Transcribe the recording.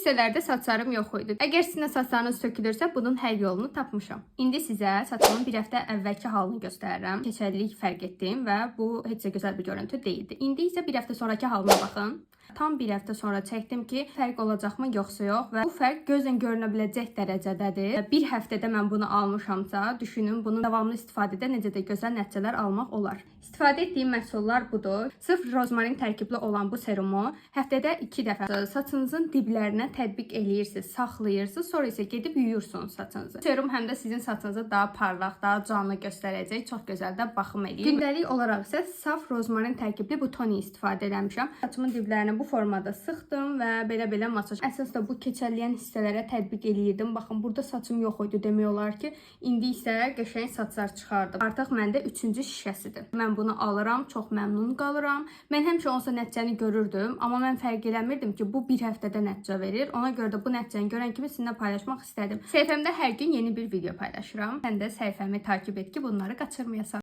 hissələrdə saçlarım yox idi. Əgər sizin də saçlarınız tökülürsə, bunun həll yolunu tapmışam. İndi sizə saçımın bir həftə əvvəlki halını göstərirəm. Keçərlilik fərq etdim və bu heç də gözəl bir görüntü deyildi. İndi isə bir həftə sonrakı halına baxın. Tam bir həftə sonra çəkdim ki, fərq olacaqmı yoxsa yox və bu fərq gözlə görünə biləcək dərəcədədir. Bir həftədə mən bunu almışamsa, düşünün bunun davamlı istifadədə necə də gözəl nəticələr almaq olar. İstifadə etdiyim məhsullar budur. Sırf rozmarin tərkibli olan bu serumu həftədə 2 dəfə saçınızın diblərinə tətbiq eləyirsiniz, saxlayırsınız, sonra isə gedib yuyursunuz saçınızı. Serum həm də sizin saçınızı daha parlaq, daha canlı göstərəcək, çox gözəl də baxım eləyir. Gündəlik olaraq isə saf rozmarin tərkibli bu toni istifadə etmişəm. Saçımın diblərinə bu formada sıxdım və belə masaj. Əsas da bu keçərləyən hissələrə tətbiq eləyirdim. Baxın, burada saçım yox idi demək olar ki, indi isə qəşəng saçlar çıxardım. Artıq məndə 3-cü şişəsidir. Mən bunu alıram, çox məmnun qalıram. Mən həmişə onsa nəticəni görürdüm, amma mən fərq eləmirdim ki, bu bir həftədə nəticə verir. Ona görə də bu nəticəni görən kimi sizinlə paylaşmaq istədim. Səhifəmdə hər gün yeni bir video paylaşıram. Sən də səhifəmi takib et ki, bunları qaçırmayasan.